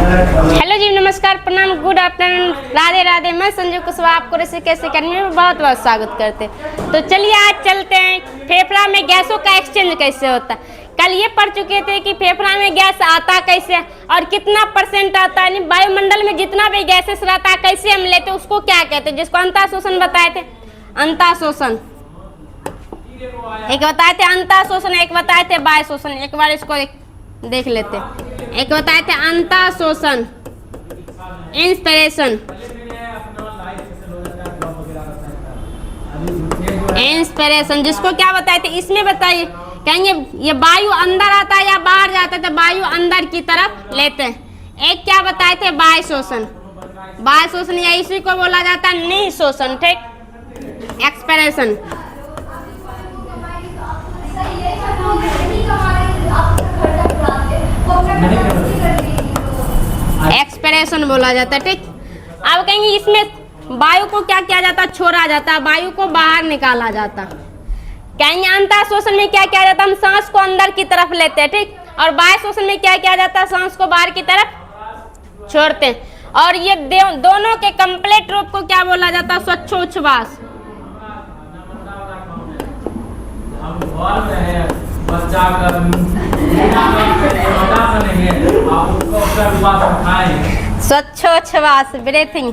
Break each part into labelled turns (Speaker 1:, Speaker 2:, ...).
Speaker 1: Hello जी, नमस्कार, प्रणाम, good afternoon, Radhe Radhe. मैं संजू कुशवाहा आपको ऋषिकेश अकेडमी में बहुत बहुत स्वागत करते हैं। तो चलिए आज चलते हैं फेफड़ा में गैसों का एक्सचेंज कैसे होता है। कल ये पढ़ चुके थे कि फेफड़ा में गैस आता कैसे और कितना परसेंट आता है। वायुमंडल में जितना भी गैसेस रहता है कैसे हम लेते हैं उसको क्या कहते हैं, जिसको अंतःशोषण बताए थे। अंतःशोषण एक बताए थे, अंतःशोषण एक बताए थे, वायु शोषण। एक बार इसको देख लेते। एक बताए थे अंतःशोषण, इंस्पिरेशन, इंस्पिरेशन, जिसको क्या बताए थे इसमें बताइए। कहेंगे ये वायु अंदर आता है या बाहर जाता है, तो वायु अंदर की तरफ लेते हैं। एक क्या बताए थे, वायु शोषण। वायु शोषण या इसी को बोला जाता है निःशोषण, ठीक। एक्सपिरेशन, एक्सपिरेशन बोला जाता है, ठीक। अब कहेंगे इसमें वायु को क्या किया जाता है, छोड़ा जाता है, वायु को बाहर निकाला जाता। कहेंगे अंतःशोषण में क्या किया जाता है, हम सांस को अंदर की तरफ लेते हैं, ठीक। और वायु शोषण में क्या किया जाता है, सांस को बाहर की तरफ छोड़ते हैं। और ये दोनों के कंप्लीट रूप को क्या बोला जाता है, स्वच्छोच्छ्वास। स्वच्छोच्छ्वास, ब्रीथिंग,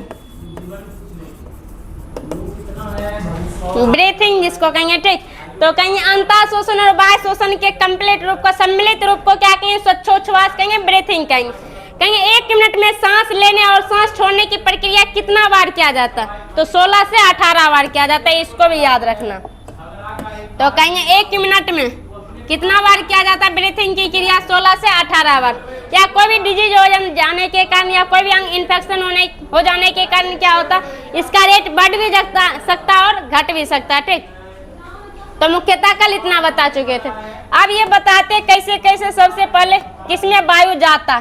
Speaker 1: ब्रीथिंग जिसको कहेंगे, ठीक। तो कहेंगे अंतःशोषण और वायु शोषण के कंप्लीट रूप को, सम्मिलित रूप को क्या कहेंगे, स्वच्छोच्छ्वास कहेंगे, ब्रीथिंग कहेंगे। कहेंगे 1 मिनट में सांस लेने और सांस छोड़ने की प्रक्रिया कितना बार किया जाता है, तो 16 से 18 बार किया जाता है, इसको भी याद रखना। तो कहेंगे 1 मिनट में कितना बार किया जाता है ब्रीथिंग की क्रिया, 16 से 18 बार। या कोई भी डिजीज हो जाने के कारण या कोई भी अंग इन्फेक्शन हो जाने के कारण क्या होता, इसका रेट बढ़ भी सकता और घट भी सकता है, ठीक। तो मुख्यतः कल इतना बता चुके थे। अब ये बताते कैसे कैसे। सबसे पहले किसमें वायु जाता,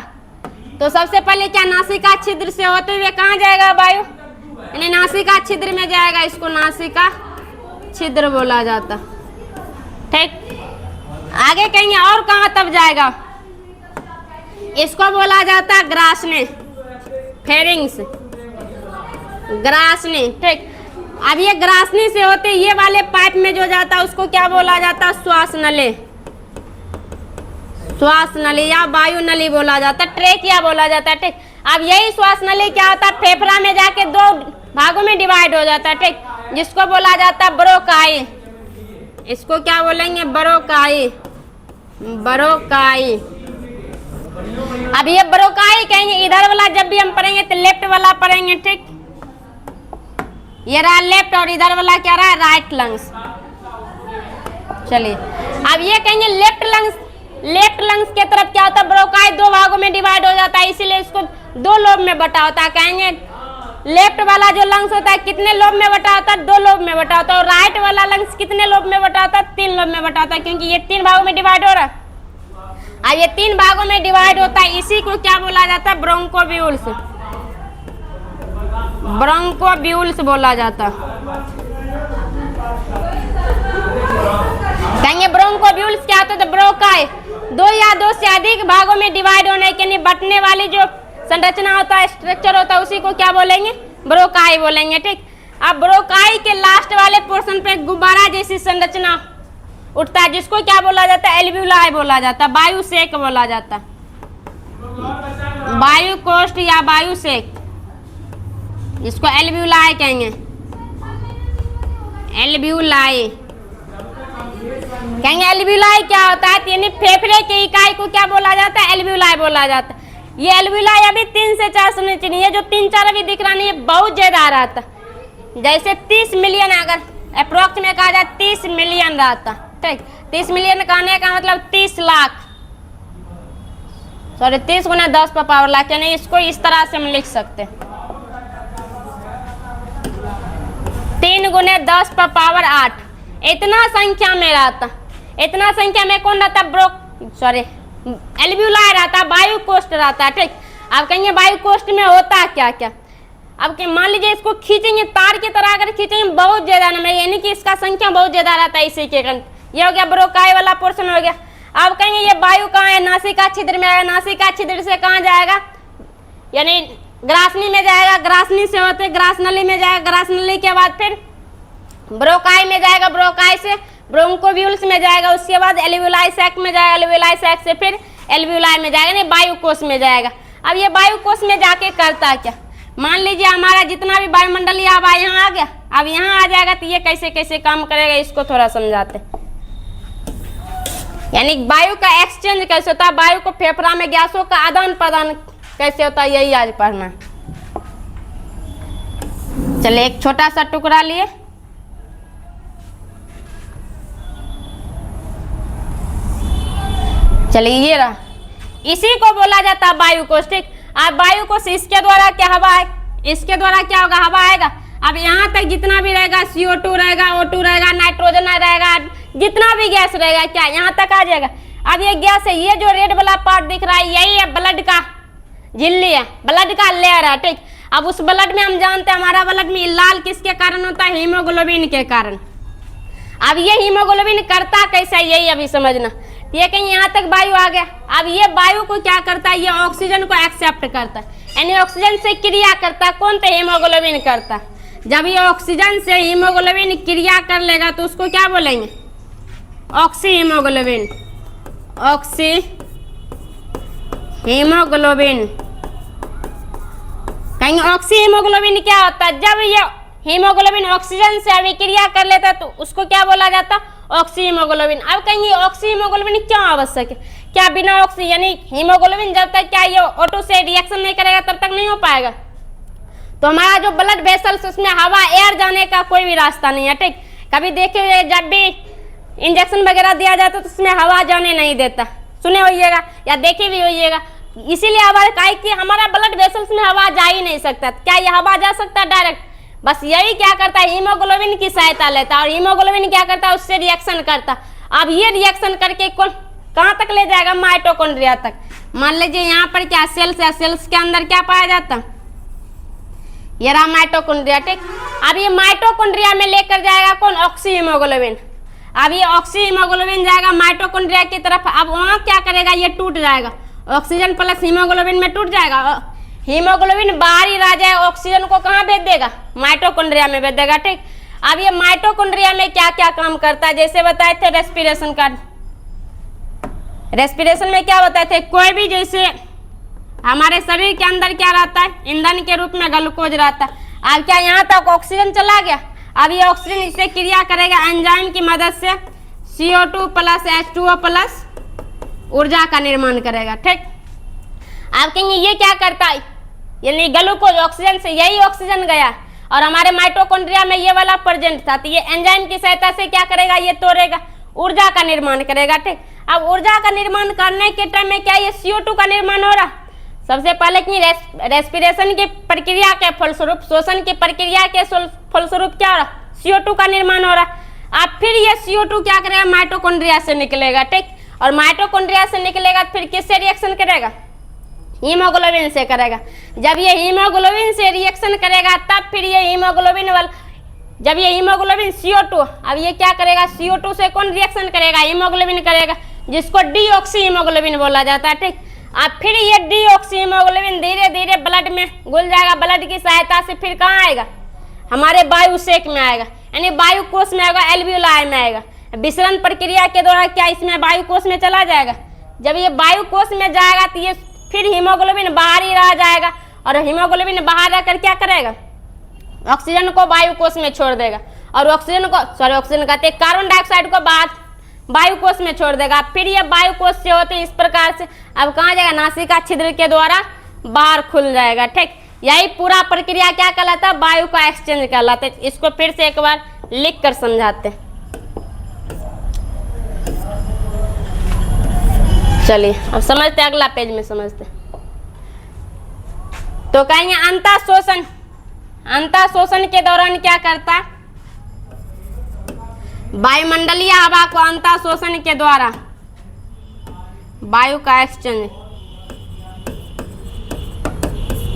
Speaker 1: तो सबसे पहले क्या नासिका छिद्र से होते हुए कहाँ जाएगा वायु, यानी नासिका छिद्र में जाएगा, इसको नासिका छिद्र बोला जाता, ठीक। आगे कहेंगे और कहाँ तब जाएगा, इसको बोला जाता ग्रासने, फेरिंग्स, ग्रासने, ठीक। अब ये ग्रासनी से होते ये वाले पाइप में जो जाता है उसको क्या बोला जाता, श्वास नली, श्वास नली या वायु नली बोला जाता, ट्रेकिया बोला जाता है, ठीक। अब यही श्वास नली क्या होता है, फेफड़ा में जाके 2 भागों में डिवाइड हो जाता है, ठीक, जिसको बोला जाता है ब्रोकाई। इसको क्या बोलेंगे, ब्रोकाई, ब्रोकाई। अब ये ब्रोकाई कहेंगे, इधर वाला जब भी हम पढ़ेंगे तो लेफ्ट वाला पढ़ेंगे, ठीक। ये रहा लेफ्ट और इधर वाला क्या रहा, राइट लंग्स। चलिए अब ये कहेंगे लेफ्ट लंग्स के तरफ क्या होता है, ब्रोकाई 2 भागों में डिवाइड हो जाता है, इसीलिए इसको 2 लोब में बटा होता है। कहेंगे लेफ्ट वाला जो लंग्स होता है कितने लोब में बटा होता है, 2 लोब में बटा होता है। और राइट वाला लंग्स कितने लोब में बटा होता है, 3 लोब में बटा होता है, क्योंकि ये 3 भागों में डिवाइड हो रहा है। अब ये 3 भागों में डिवाइड होता है, इसी को क्या बोला जाता है, ब्रोंकोब्यूल्स, ब्रोंकोब्यूल्स बोला जाता। कहेंगे ब्रोंकोब्यूल्स क्या होता है, तो ब्रोकाई 2 या 2 से अधिक भागों में डिवाइड होने के लिए बटने वाली जो संरचना होता है, स्ट्रक्चर होता है, उसी को क्या बोलेंगे, ब्रोकाई बोलेंगे, ठीक। अब ब्रोकाई के लास्ट वाले पोर्शन पे गुब्बारा जैसी संरचना उठता है, जिसको क्या बोला जाता है, एल्व्यूलाई बोला जाता है, वायु सेक बोला जाता है, वायु कोष्ठ या वायु सेक, इसको एल्व्यूलाई कहेंगे, एल्व्यूलाई कहेंगे। एल्व्यूलाई क्या होता है, यानी फेफड़े की इकाई को क्या बोला जाता है, एल्व्यूलाई बोला जाता है। ये एल्व्यूलाई अभी 3 से 4 सुनने चाहिए, ये जो 3-4 अभी दिख रहा नहीं, ये बहुत ज्यादा रहता, जैसे 30 मिलियन अगर अप्रोक्स में कहा जाए 30 मिलियन रहता, ठीक। 30 मिलियन कहने का मतलब 30 लाख, सॉरी 30 गुना 10 पर पावर लाख, यानी इसको इस तरह से हम लिख सकते हैं, 3 गुने 10 पर पावर 8, इतना संख्या में रहता। इतना संख्या में कौन रहता, एल्व्यूलाई रहता, वायु कोष्ठ रहता, ठीक। अब कहेंगे वायु कोष्ठ में होता क्या क्या। अब मान लीजिए इसको खींचेंगे तार की तरह, अगर खींचेंगे बहुत ज्यादा नंबर, यानी कि इसका संख्या बहुत ज्यादा रहता है, इसी के कारण ये हो गया ब्रोकाई वाला पोर्शन हो गया। अब कहेंगे ये वायु कहाँ है, नासिका छिद्र में आएगा, नासिका छिद्र से कहाँ जाएगा, यानी ग्रासनी में जाएगा, ग्रासनी से होते ग्रास नली में जाएगा, ग्रास नली के बाद फिर ब्रोकाई में जाएगा, ब्रोकाई से ब्रोंकोव्यूल्स में जाएगा, उसके बाद एल्वियोलाई सैक में जाएगा, एल्वियोलाई सैक से फिर एल्वियोलाई में जाएगा, नहीं वायुकोश में जाएगा। अब ये वायुकोश में जाके करता क्या, मान लीजिए हमारा जितना भी वायुमंडलीय हवा यहाँ आ गया, अब यहाँ आ जाएगा तो ये कैसे कैसे काम करेगा इसको थोड़ा समझाते। यानी वायु का एक्सचेंज कैसे होता है, वायु को फेफड़ा में गैसों का आदान प्रदान कैसे होता है, यही आज पढ़ना। चलिए एक छोटा सा टुकड़ा लिए, चलिए ये रहा, इसी को बोला जाता है वायु कोश। ठीक, अब वायु कोश इसके द्वारा क्या हवा है, इसके द्वारा क्या होगा, हवा आएगा। अब यहाँ तक जितना भी रहेगा CO2 रहेगा, O2 रहेगा, नाइट्रोजन रहेगा, जितना भी गैस रहेगा क्या यहाँ तक आ जाएगा। अब ये गैस है, ये जो रेड वाला पार्ट दिख रहा है यही है ब्लड का झिल्ली है, ब्लड का लेयर है। ठीक, अब उस ब्लड में हम जानते हैं हमारा ब्लड में लाल किसके कारण होता है, हीमोग्लोबिन के कारण। अब ये हीमोग्लोबिन करता कैसा है यही अभी समझना। ये कहीं यहाँ तक वायु आ गया, अब ये वायु को क्या करता है, ये ऑक्सीजन को एक्सेप्ट करता है, यानी ऑक्सीजन से क्रिया करता है। कौन तो हीमोग्लोबिन करता है। जब ये ऑक्सीजन से हीमोग्लोबिन क्रिया कर लेगा तो उसको क्या बोलेंगे, ऑक्सी हीमोग्लोबिन, ऑक्सी हीमोग्लोबिन। कहीं ऑक्सी हीमोग्लोबिन क्या होता है, जब ये हीमोग्लोबिन ऑक्सीजन से अभिक्रिया कर लेता है तो उसको क्या बोला जाता, ऑक्सी हीमोग्लोबिन। अब कहेंगे ऑक्सी हीमोग्लोबिन क्यों आवश्यक है, क्या बिना ऑक्सी यानी हीमोग्लोबिन जब तक क्या ये O2 से रिएक्शन नहीं करेगा तब तक नहीं हो पाएगा। तो हमारा जो ब्लड वेसल्स उसमें हवा एयर जाने का कोई भी रास्ता नहीं है। ठीक, कभी देखिए जब भी इंजेक्शन वगैरह दिया जाता है तो उसमें हवा जाने नहीं देता, सुने होइएगा या देखे भी होइएगा। इसीलिए हमारे का कि हमारा ब्लड वेसल्स में हवा जा ही नहीं सकता। क्या ये हवा जा सकता है डायरेक्ट, बस यही क्या करता है हीमोग्लोबिन की सहायता लेता है, और हीमोग्लोबिन क्या करता है उससे रिएक्शन करता। अब ये रिएक्शन करके कहाँ तक ले जाएगा, माइटोकॉन्ड्रिया तक। मान लीजिए यहाँ पर क्या सेल्स है, सेल्स के अंदर क्या पाया जाता, ये रहा माइटोकॉन्ड्रिया। ठीक, अब ये माइटोकॉन्ड्रिया में लेकर जाएगा कौन, ऑक्सी हीमोग्लोबिन। अब ये ऑक्सी हीमोग्लोबिन जाएगा माइटोकॉन्ड्रिया की तरफ। अब वहाँ क्या करेगा, ये टूट जाएगा, ऑक्सीजन प्लस हीमोग्लोबिन में टूट जाएगा, हीमोग्लोबिन बाहर ही रह जाए, ऑक्सीजन को कहाँ भेज देगा, माइटोकॉन्ड्रिया में भेज देगा। ठीक, अब ये माइटोकॉन्ड्रिया में क्या क्या काम करता है, जैसे बताए थे रेस्पिरेशन का, रेस्पिरेशन में क्या बताए थे, कोई भी जैसे हमारे शरीर के अंदर क्या रहता है, ईंधन के रूप में ग्लूकोज रहता है। अब क्या यहाँ तक ऑक्सीजन चला गया, अब ये ऑक्सीजन इससे क्रिया करेगा एंजाइम की मदद से, CO2 प्लस H2O प्लस ऊर्जा का निर्माण करेगा। ठीक, आप कहेंगे ये क्या करता है, यानी ग्लूकोज ऑक्सीजन से, यही ऑक्सीजन गया और हमारे माइटोकॉन्ड्रिया में ये वाला प्रेजेंट था, तो ये एंजाइम की सहायता से क्या करेगा, ये तोड़ेगा, ऊर्जा का निर्माण करेगा। ठीक, अब ऊर्जा का निर्माण करने के टाइम में क्या ये CO2 का निर्माण हो रहा, सबसे पहले कि रेस्पिरेशन की प्रक्रिया के फलस्वरूप, श्वसन की प्रक्रिया के फलस्वरूप क्या हो रहा, CO2 का निर्माण हो रहा। अब फिर ये CO2 क्या करेगा, माइटोकॉन्ड्रिया से निकलेगा। ठीक, और माइटोकॉन्ड्रिया से निकलेगा फिर किससे रिएक्शन करेगा, हीमोग्लोबिन से करेगा। जब ये हीमोग्लोबिन से रिएक्शन करेगा तब फिर ये हीमोग्लोबिन वाला, जब ये हीमोग्लोबिन CO2, अब ये क्या करेगा, CO2 से कौन रिएक्शन करेगा, हीमोग्लोबिन करेगा, जिसको डीऑक्सी हीमोग्लोबिन बोला जाता है। ठीक, अब फिर ये डीऑक्सी हीमोग्लोबिन धीरे धीरे ब्लड में घुल जाएगा, ब्लड की सहायता से फिर कहाँ आएगा, हमारे वायु सेक में आएगा, यानी वायु कोश में आएगा, एल्वियोलाई में आएगा। विसरण प्रक्रिया के द्वारा क्या इसमें वायु कोश में चला जाएगा। जब ये वायु कोश में जाएगा तो ये फिर हीमोग्लोबिन बाहर ही रह जाएगा, और हीमोग्लोबिन बाहर रहकर क्या करेगा, ऑक्सीजन को वायु कोश में छोड़ देगा, और ऑक्सीजन कहते हैं कार्बन डाइऑक्साइड को बाहर वायु कोश में छोड़ देगा। फिर ये वायु कोश से होते इस प्रकार से अब कहाँ जाएगा, नासिका छिद्र के द्वारा बाहर खुल जाएगा। ठीक, यही पूरा प्रक्रिया क्या कहलाता है, वायु का एक्सचेंज कहलाता है। इसको फिर से एक बार लिख कर समझाते हैं। चलिए अब समझते, अगला पेज में समझते। तो कहेंगे अंतःशोषण, अंतःशोषण के दौरान क्या करता है, वायुमंडलीय हवा को अंतःशोषण के द्वारा वायु का एक्सचेंज,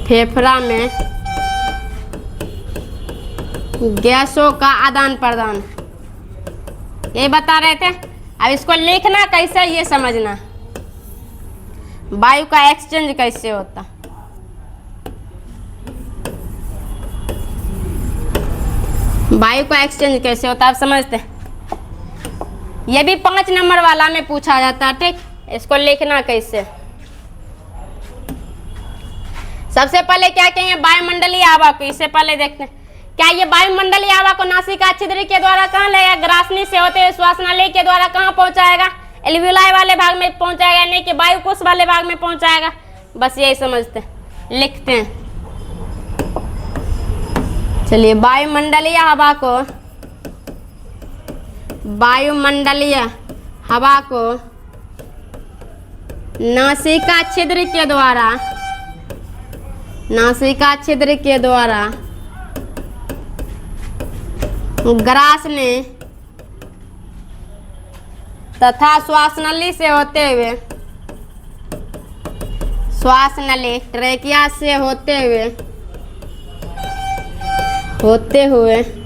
Speaker 1: फेफड़ा में गैसों का आदान प्रदान, ये बता रहे थे। अब इसको लिखना कैसे ये समझना, वायु का एक्सचेंज कैसे होता। वायु का एक्सचेंज कैसे होता है आप समझते हैं। ये भी 5 नंबर वाला में पूछा जाता है, ठीक। इसको लिखना कैसे, सबसे पहले क्या कहेंगे, वायुमंडलीय हवा को। इससे पहले देखते हैं क्या ये वायुमंडलीय हवा को नासिका छिद्र के द्वारा कहाँ लेगा, ग्रासनी से होते हुए श्वासनली के द्वारा कहाँ पहुंचाएगा, एल्वियोलाई वाले भाग में पहुंचाएगा, नहीं कि वायुकोश वाले भाग में पहुंचाएगा। बस यही समझते हैं, लिखते हैं। चलिए, वायुमंडलीय हवा को, वायुमंडलीय हवा को नासिका छिद्र के द्वारा, नासिका छिद्र के द्वारा ग्रासनी तथा श्वासनली से होते हुए, श्वासनली ट्रेकिया से होते हुए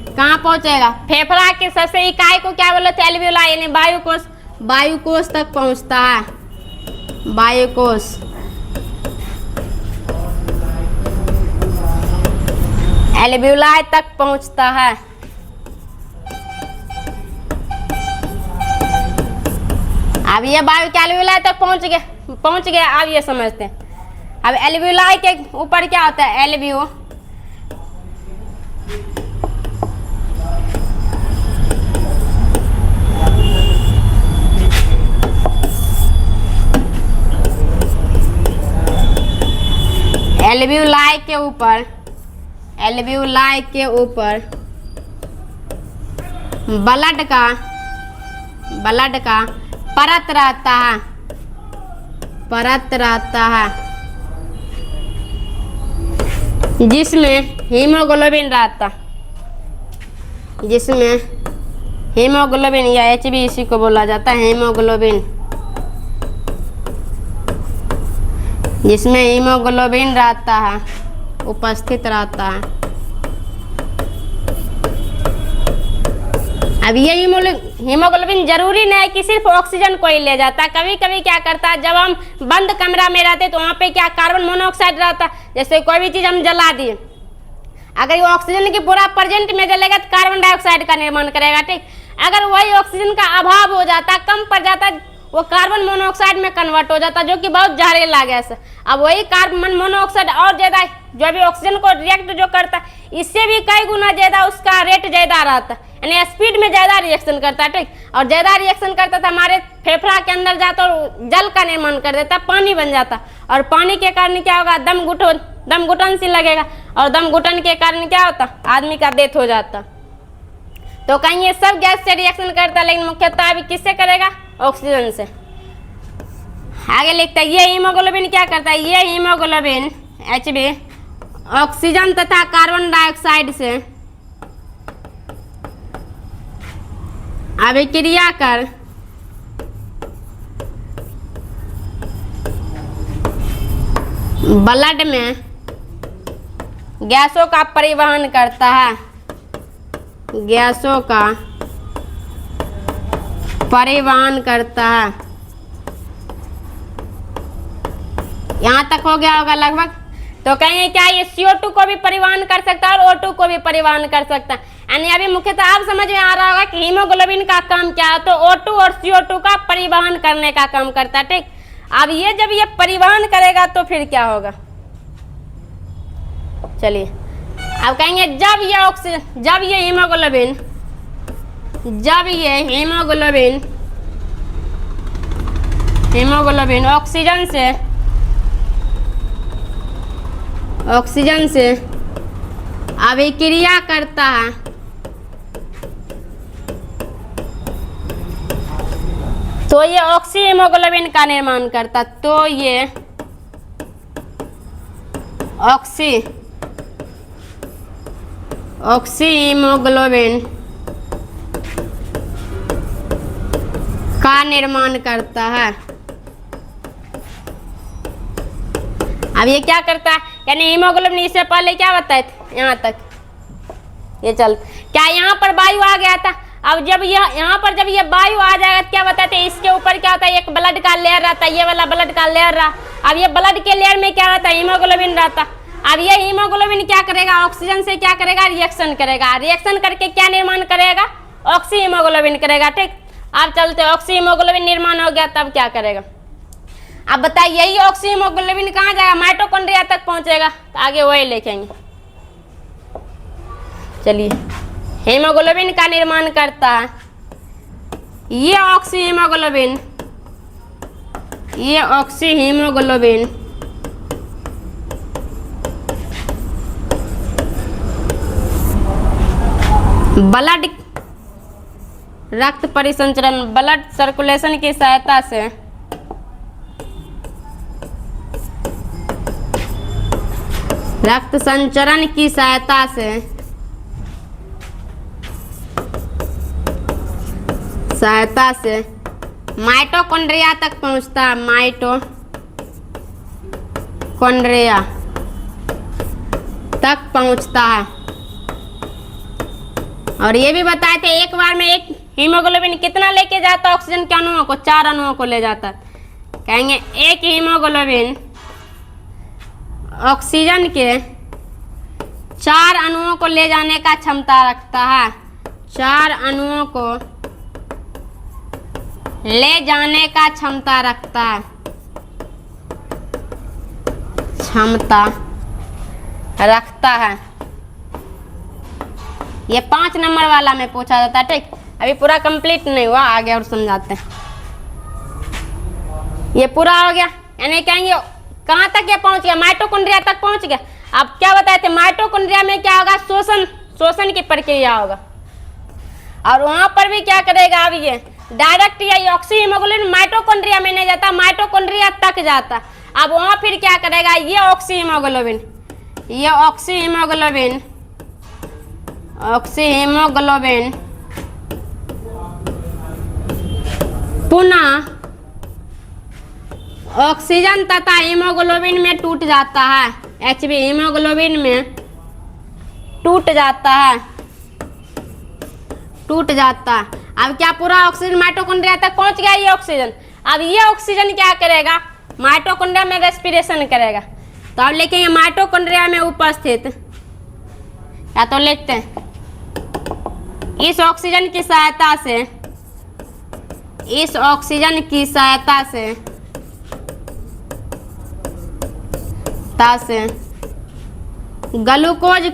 Speaker 1: कहाँ पहुंचेगा, फेफड़ा के सबसे इकाई को क्या बोलते हैं, एल्वियोलाई, यानी वायुकोश, वायुकोश तक पहुंचता है, वायुकोश। एल्वियोलाई तक पहुंचता है। अब ये वायु क्या एल्वियोलाई तक पहुंच गया। अब ये समझते हैं। अब एल्वियोलाई के ऊपर क्या होता है, एल्वियोलाई के ऊपर ब्लड का परत रहता है, जिसमें हीमोग्लोबिन रहता, जिसमें हीमोग्लोबिन या HB इसी को बोला जाता है, हीमोग्लोबिन, जिसमें हीमोग्लोबिन रहता है, उपस्थित रहता है। अब ये हीमोग्लोबिन जरूरी नहीं है कि सिर्फ ऑक्सीजन को ही ले जाता है। कभी कभी क्या करता है, जब हम बंद कमरा में रहते तो वहाँ पे क्या कार्बन मोनोऑक्साइड रहता है। जैसे कोई भी चीज़ हम जला दिए, अगर ये ऑक्सीजन की पूरा प्रेजेंट में जलेगा तो कार्बन डाइऑक्साइड का निर्माण करेगा, ठीक। अगर वही ऑक्सीजन का अभाव हो जाता, कम पड़ जाता, वो कार्बन मोनोऑक्साइड में कन्वर्ट हो जाता, जो कि बहुत जहरीला गैस है। अब वही कार्बन मोनोऑक्साइड और ज़्यादा जो भी ऑक्सीजन को रिएक्ट जो करता है, इससे भी कई गुना ज़्यादा उसका रेट ज़्यादा रहता है, यानी स्पीड में ज़्यादा रिएक्शन करता है, ठीक। और ज़्यादा रिएक्शन करता था, हमारे फेफड़ा के अंदर जाता और जल का निर्माण कर देता, पानी बन जाता। और पानी के कारण क्या होगा, दम घुटन सी लगेगा, और दम घुटन के कारण क्या होता, आदमी का डेथ हो जाता। तो कहीं ये सब गैस से रिएक्शन करता है, लेकिन मुख्यतः अभी किससे करेगा, ऑक्सीजन से। आगे लिखता है, ये हीमोग्लोबिन क्या करता है, ये हीमोग्लोबिन HB ऑक्सीजन तथा कार्बन डाइऑक्साइड से अभिक्रिया कर ब्लड में गैसों का परिवहन करता है, गैसों का परिवहन करता है। यहाँ तक हो गया होगा लगभग। तो कहेंगे क्या ये CO2 को भी परिवहन कर सकता है और O2 को भी परिवहन कर सकता है। यानी अभी मुख्यतः आप समझ में आ रहा होगा कि हीमोग्लोबिन का काम क्या है, तो O2 और CO2 का परिवहन करने का काम करता है, ठीक। अब ये जब ये परिवहन करेगा तो फिर क्या होगा, चलिए अब कहेंगे जब ये हीमोग्लोबिन ऑक्सीजन से अभिक्रिया करता है, तो ये ऑक्सी हीमोग्लोबिन का निर्माण करता, तो ये ऑक्सी हीमोग्लोबिन का निर्माण करता है। अब ये क्या करता है, यानी हीमोग्लोबिन इससे पहले क्या बताए थे, यहाँ तक ये चल, क्या यहाँ पर वायु आ गया था। अब जब यहाँ पर जब ये वायु आ जाएगा तो क्या बताते हैं, इसके ऊपर क्या होता है, एक ब्लड का लेयर रहता है, ये वाला ब्लड का लेयर रहा। अब ये ब्लड के लेयर में क्या रहता है, हीमोग्लोबिन रहता। अब ये हीमोग्लोबिन क्या करेगा, ऑक्सीजन से क्या करेगा, रिएक्शन करेगा, रिएक्शन करके क्या निर्माण करेगा, ऑक्सी हीमोग्लोबिन करेगा। ठीक, अब चलते ऑक्सी हीमोग्लोबिन निर्माण हो गया तब क्या करेगा। अब बताइए यही ऑक्सी हीमोग्लोबिन कहाँ जाएगा, माइटोकॉन्ड्रिया तक पहुंचेगा, तो आगे वही लिखेंगे। चलिए हीमोग्लोबिन का निर्माण करता है ये ऑक्सी हीमोग्लोबिन, ये ऑक्सी हीमोग्लोबिन ब्लड रक्त परिसंचरण, ब्लड सर्कुलेशन की सहायता से रक्त संचरण की सहायता से माइटोकॉन्ड्रिया तक पहुंचता है, माइटोकॉन्ड्रिया तक पहुंचता है। और ये भी बताए थे एक बार में एक हीमोग्लोबिन कितना लेके जाता है ऑक्सीजन के अणुओं को, 4 अणुओं को ले जाता है। कहेंगे एक हीमोग्लोबिन ऑक्सीजन के 4 अणुओं को ले जाने का क्षमता रखता है, 4 अणुओं को ले जाने का क्षमता रखता है, ये 5 नंबर वाला में पूछा जाता है। ठीक, अभी पूरा कंप्लीट नहीं हुआ, आगे और समझाते हैं। ये पूरा हो गया, यानी कहेंगे कहाँ तक ये पहुंच गया, माइटोकॉन्ड्रिया तक पहुंच गया। अब क्या बताए थे, माइटोकॉन्ड्रिया में क्या होगा, शोषण की प्रक्रिया होगा, और वहां पर भी क्या करेगा, अब ये डायरेक्ट ये ऑक्सी हीमोग्लोबिन माइटोकॉन्ड्रिया में नहीं जाता, माइटोकॉन्ड्रिया तक जाता। अब वहां फिर क्या करेगा, ये ऑक्सी हीमोग्लोबिन पुनः ऑक्सीजन तथा हीमोग्लोबिन में टूट जाता है, HB हीमोग्लोबिन में टूट जाता है। अब क्या पूरा ऑक्सीजन माइटोकॉन्ड्रिया तक पहुंच गया ये ऑक्सीजन। अब ये ऑक्सीजन क्या करेगा, माइटोकॉन्ड्रिया में रेस्पिरेशन करेगा। तो अब लिखेंगे माइटोकॉन्ड्रिया में उपस्थित, या तो लिखते हैं इस ऑक्सीजन की सहायता से ग्लूकोज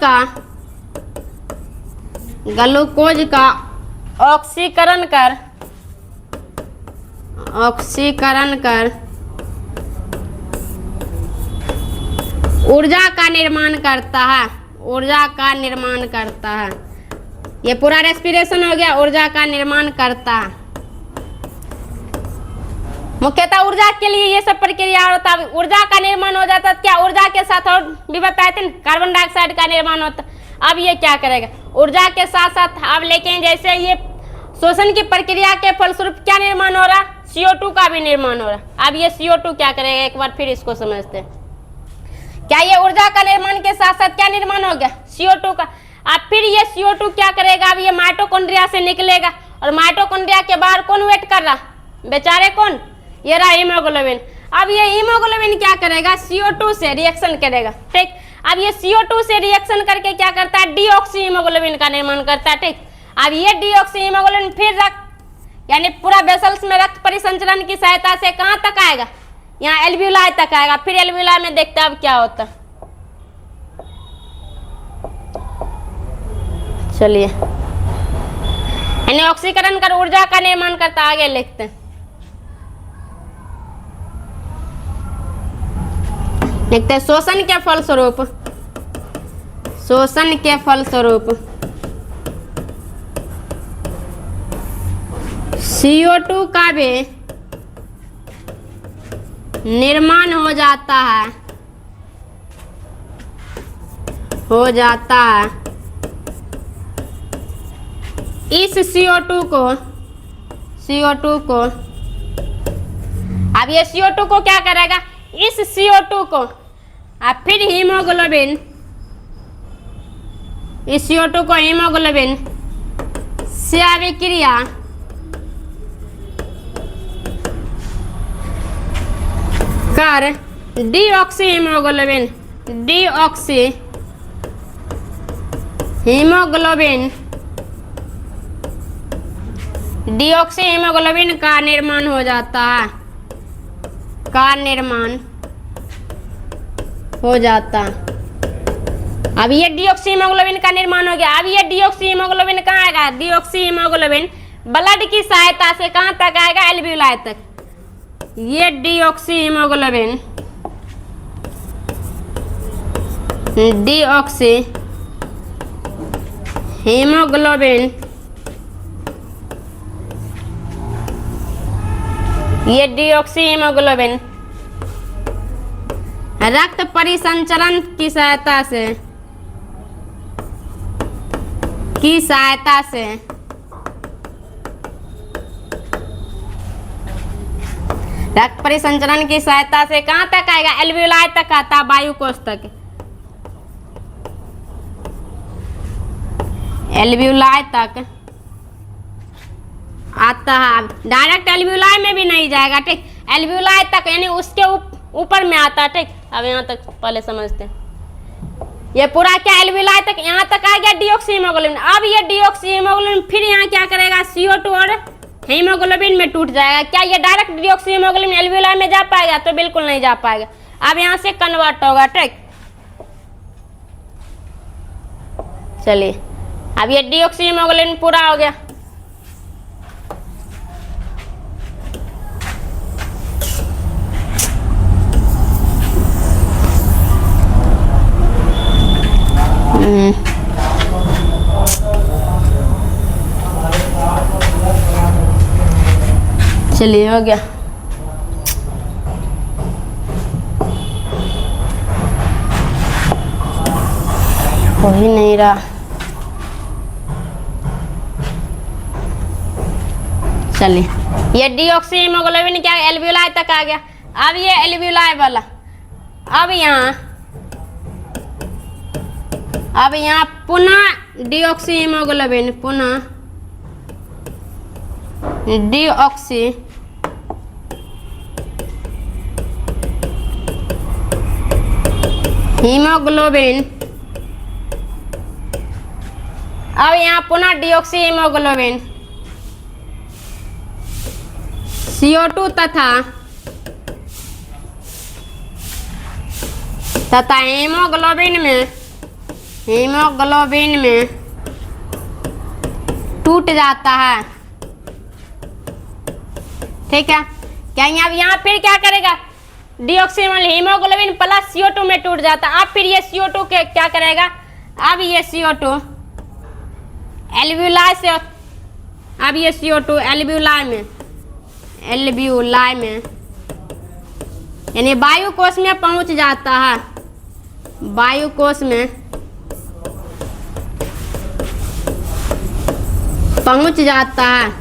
Speaker 1: का ऑक्सीकरण कर ऊर्जा का निर्माण करता है। ये पूरा रेस्पिरेशन हो गया, ऊर्जा का निर्माण करता है। मुख्यतः ऊर्जा के लिए ये सब प्रक्रिया होता है। ऊर्जा का निर्माण हो जाता है, क्या ऊर्जा के साथ और भी बताए थे कार्बन डाइऑक्साइड का निर्माण होता है। अब ये क्या करेगा, ऊर्जा के साथ साथ अब लेकिन जैसे ये शोषण की प्रक्रिया के फलस्वरूप क्या निर्माण हो रहा, CO2 का भी निर्माण हो रहा। अब ये CO2 क्या करेगा, एक बार फिर इसको समझते हैं। क्या ये ऊर्जा का निर्माण के साथ साथ क्या निर्माण हो गया, CO2 का। अब फिर ये CO2 क्या करेगा, अब ये माइटोकॉन्ड्रिया से निकलेगा, और माइटोकॉन्ड्रिया के बाहर कौन वेट कर रहा, बेचारे कौन, ये रहा हीमोग्लोबिन। अब ये हीमोग्लोबिन क्या करेगा, CO2 से रिएक्शन करेगा। ठीक, अब ये CO2 से रिएक्शन करके क्या करता है, डीऑक्सी हीमोग्लोबिन का निर्माण करता है। ठीक, अब ये डीऑक्सी हीमोग्लोबिन फिर यानी पूरा वेसल्स में रक्त परिसंचरण की सहायता से कहाँ तक आएगा, यहाँ एल्वियोलाई तक आएगा। फिर एल्वियोलाई में देखते हैं अब क्या होता है। चलिए, यानी ऑक्सीकरण कर ऊर्जा का निर्माण करता, आगे लिखते हैं। शोषण के फलस्वरूप CO2 का भी निर्माण हो जाता है इस CO2 को अब ये CO2 को क्या करेगा, इस CO2 को अब फिर हीमोग्लोबिन, इस CO2 को हीमोग्लोबिन से अभिक्रिया कर deoxy haemoglobin deoxy haemoglobin deoxy haemoglobin का निर्माण हो जाता है, अब ये डीऑक्सी हीमोग्लोबिन का निर्माण हो गया। अब ये डीऑक्सी हीमोग्लोबिन कहाँ आएगा? डीऑक्सी हीमोग्लोबिन ब्लड की सहायता से कहाँ तक आएगा? एल्वियोलाई तक। ये डीऑक्सी हीमोग्लोबिन ये डीऑक्सी हीमोग्लोबिन रक्त परिसंचरण की सहायता से रक्त परिसंचरण की सहायता से कहाँ तक आएगा? एल्वियोलाई तक आता, वायुकोश तक। एल्वियोलाई तक आता है, डायरेक्ट एल्वियोलाई में भी नहीं जाएगा, ठीक। एल्वियोलाई तक यानी उसके ऊपर में आता है, ठीक। अब यहाँ तक पहले समझते हैं। ये पूरा क्या एल्वियोलाई तक, यहाँ तक आ गया डीऑक्सी हीमोग्लोबिन। अब ये डीऑक्सी हीमोग्लोबिन फिर यहाँ क्या करेगा? CO2 और हीमोग्लोबिन में टूट जाएगा। क्या ये डायरेक्ट डीऑक्सी हीमोग्लोबिन एल्वियोलाई में जा पाएगा? तो बिल्कुल नहीं जा पाएगा। अब यहाँ से कन्वर्ट होगा, ठीक। चलिए, अब ये डीऑक्सी हीमोग्लोबिन पूरा हो गया। चलिए, हो गया। हो ही नहीं रहा। चलिए, ये डीऑक्सी हीमोग्लोबिन क्या एल्वियोलाई तक आ गया। अब ये एल्वियोलाई वाला, अब यहाँ पुनः डीऑक्सी हीमोग्लोबिन, पुनः डीऑक्सी हीमोग्लोबिन, अब यहाँ पुनः डीऑक्सी हीमोग्लोबिन CO2 तथा हीमोग्लोबिन में टूट जाता है, ठीक है। क्या यहाँ फिर क्या करेगा? डीऑक्सी हीमोग्लोबिन प्लस CO2 में टूट जाता है। अब फिर ये CO2 के क्या करेगा? अब ये CO2 एल्वियोलाई से, अब ये CO2 एल्वियोलाई में यानी वायुकोश में पहुंच जाता है, वायुकोश में पहुंच जाता है।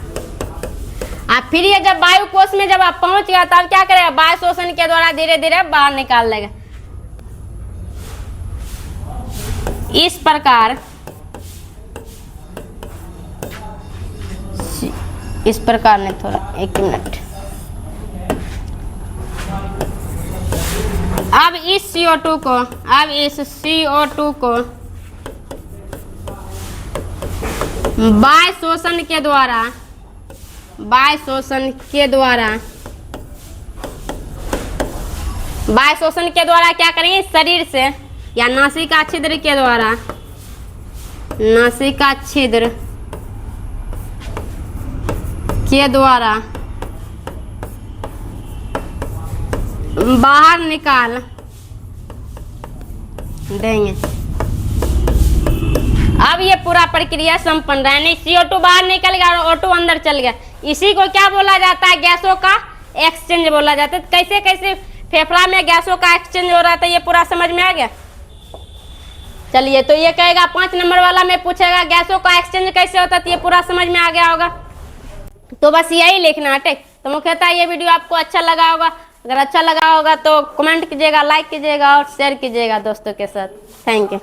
Speaker 1: अब फिर ये जब वायुकोश में जब आप पहुंच गया तब क्या करेगा? वायु शोषण के द्वारा धीरे धीरे बाहर निकाल लेगा। इस प्रकार ने थोड़ा, एक मिनट। अब इस CO2 को वायु शोषण के द्वारा क्या करेंगे? शरीर से या नासिका छिद्र के द्वारा, बाहर निकाल देंगे। अब ये पूरा प्रक्रिया संपन्न है, यानी CO2 बाहर निकल गया और O2 अंदर चल गया। इसी को क्या बोला जाता है? गैसों का एक्सचेंज बोला जाता है। कैसे कैसे फेफड़ा में गैसों का एक्सचेंज हो रहा था, ये पूरा समझ में आ गया। चलिए, तो ये कहेगा 5 नंबर वाला में पूछेगा गैसों का एक्सचेंज कैसे होता है, तो ये पूरा समझ में आ गया होगा। तो बस यही लिखना है, ठीक। तो मुख्यतः ये वीडियो आपको अच्छा लगा होगा। अगर अच्छा लगा होगा तो कमेंट कीजिएगा, लाइक कीजिएगा और शेयर कीजिएगा दोस्तों के साथ। Thank you.